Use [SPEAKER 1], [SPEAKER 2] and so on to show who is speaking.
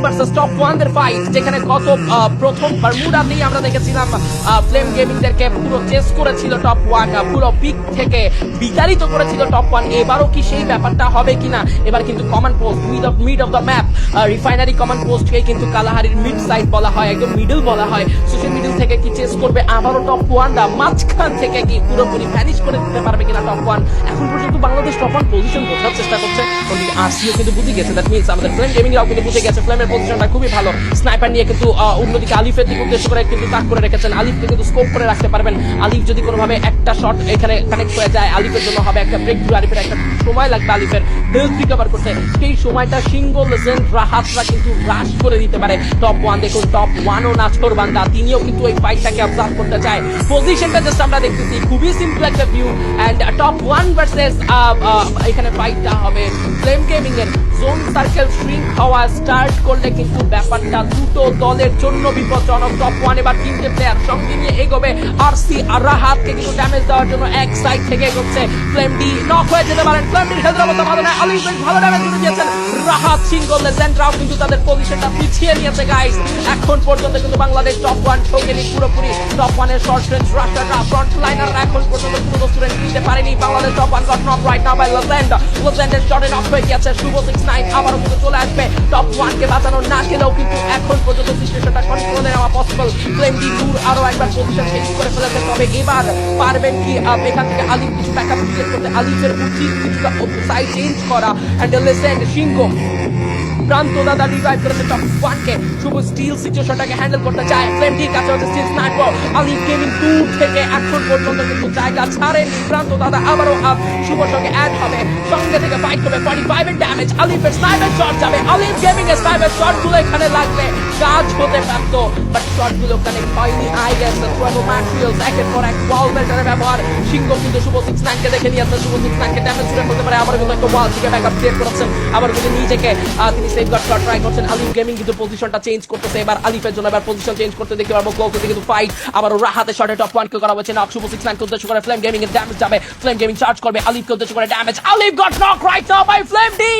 [SPEAKER 1] Versus top 1 দের fight, যেখানে গত প্রথম বারমুডাতেই আমরা দেখেছিলাম ফ্লেম গেমিংদেরকে পুরো চেস করেছিল টপ 1, পুরো পিক থেকে বিতাড়িত করেছিল টপ 1। এবারও কি সেই ব্যাপারটা হবে কিনা? এবার কিন্তু command post mid of the map, refinery command পোস্টকে কিন্তু কালাহারির মিড সাইড বলা হয়, একদম মিডল বলা হয়। সোশ্যাল মিডল থেকে কি চেস করবে আবারও টপ 1 দা, মাঝখান থেকে কি পুরোপুরি ভ্যানিশ করে দিতে পারবে কিনা টপ 1? এখন পর্যন্ত বাংলাদেশ টপ 1 পজিশন বোঝার চেষ্টা করছে, ওদিকে আরসিও কিন্তু বুঝে গেছে। দ্যাট মিন্স আমাদের ফ্লেম গেমিং রাও কিন্তু বুঝে গেছে ফ্লেমের পজিশনটা খুবই ভালো। স্নাইপার নিয়ে কিন্তু অন্যদিকে আলিফের দিকে উদ্দেশ্য করে কিন্তু তাক করে রেখেছেন। আলিফকে কিন্তু স্কোপ করে রাখতে পারবেন। আলিফ যদি কোনোভাবে একটা শট এখানে কানেক্ট হয়ে যায়, আলিফের জন্য হবে একটা ব্রেক থ্রু। আলিফের একটা সময় লাগবে আলিফের হেলথ রিকভার করতে, সেই সময়টা সিঙ্গল লেজেন্ড রাহাতরা কিন্তু রাশ করে দিতে পারে টপ 1। দেখুন টপ 1 ও নাচকর বান্দা, তিনিও কিন্তু এই ফাইটটাকে অবজার্ভ করতে চায়। পজিশনটা জাস্ট আমরা দেখতেছি খুবই সিম্পল একটা ভিউ। এন্ড টপ 1 ভার্সেস এখানে ফাইটটা হবে ফ্লেম গেমিং এর। জোন সার্কেল শ্রিঙ্ক হওয়া স্টার্ট করলে কিন্তু ব্যাপারটা দুটো দলের জন্য বিপজ্জনক। টপ 1 এবার তিনটে প্লেয়ার সঙ্গে নিয়ে এগোবে। আরসি আর রাহাতকে কিন্তু ড্যামেজ দেওয়ার জন্য এক সাইড থেকে এগোচ্ছে। ফ্লেম ডি নক হয়ে যেতে পারেন, ফ্লেম ডির হেলথের অবস্থা ভালো নয়। আলিফ বেশ ভালো ড্যামেজ দিয়ে দিয়েছেন। রাহাত সিঙ্গল লেজেন্ডরাও কিন্তু তাদের পজিশনটা পিছিয়ে নিয়েছে গাইস। এখন পর্যন্ত কিন্তু বাংলাদেশ টপ 1 ঠকেনি পুরোপুরি। টপ 1 এর শর্ট রেঞ্জ রাশাররা, ফ্রন্ট লাইনাররা এখন পর্যন্ত পুরো স্টুডেন্ট দিতে পারেনি। Bangladesh top 1 got knock right now by legend. লেজেন্ডের শটে নক হয়ে গিয়েছে। শুভ 69 আবারও কিন্তু চলে আসবে। টপ 1 কে বাঁচানো না গেলেও কিন্তু এখন পর্যন্ত সিচুয়েশনটা কন্ট্রোলে নেওয়া পসিবল। ফ্লেম ডি দূর আরো একবার পজিশন চেঞ্জ করে ফেলেছে, তবে এবার পারবেন কি এখান থেকে আলিফ কিছু ব্যাকআপ ক্রিয়েট করতে? আলিফের উচিত কিছুটা সাইড চেঞ্জ করা। এন্ড লেজেন্ড সিংহ প্রান্ত দাদা রিভাইভ করেছে টপ 1 কে। শুভ স্টিল সিচুয়েশনটাকে হ্যান্ডেল করতে চায়। ফ্লেম ডি কাছে হচ্ছে স্টিল স্নাইপার। আলিফ গেমিং দূর থেকে এখন পর্যন্ত কিন্তু জায়গা ছাড়েনি। প্রান্ত দাদা আবারও শুভর সঙ্গে অ্যাড হবে, সঙ্গে থেকে ফাইট করবে। 45 এর ড্যামেজ, আলিফের স্নাইপার শট যাবে। আলিফ গেমিং এর স্নাইপার শটগুলো এখানে লাগবে, কাজ হতে পারত, বাট শটগুলো কানেক্ট হয়নি। I guess the travel materials একের পর এক ওয়াল মেটারের ব্যবহার। সিংহ কিন্তু শুভ 69 কে দেখে নিয়েছে। শুভ 69 কে ড্যামেজ করে ফেলতে পারে। আবার কিন্তু একটা ওয়াল থেকে ব্যাকআপ ক্রিয়েট করেছেন। আবার কিন্তু নিজেকে তিনি সেফগার্ড করার ট্রাই করছেন। আলিফ গেমিং কিন্তু পজিশনটা চেঞ্জ করতেছে। এবার আলিফের জন্য এবার পজিশন চেঞ্জ করতে দেখতে পারবো। ক্লোজ থেকে কিন্তু ফাইট আবার রাহাতের শটে টপ 1 কে করা হচ্ছে নক। শুভ 69 কে উদ্দেশ্য করে ফ্লেম গেমিং এর ড্যামেজ যাবে। ফ্লেম গেমিং চার্জ করবে, আলিফকে উদ্দেশ্য করে damage. Alif got knock right now by flame D.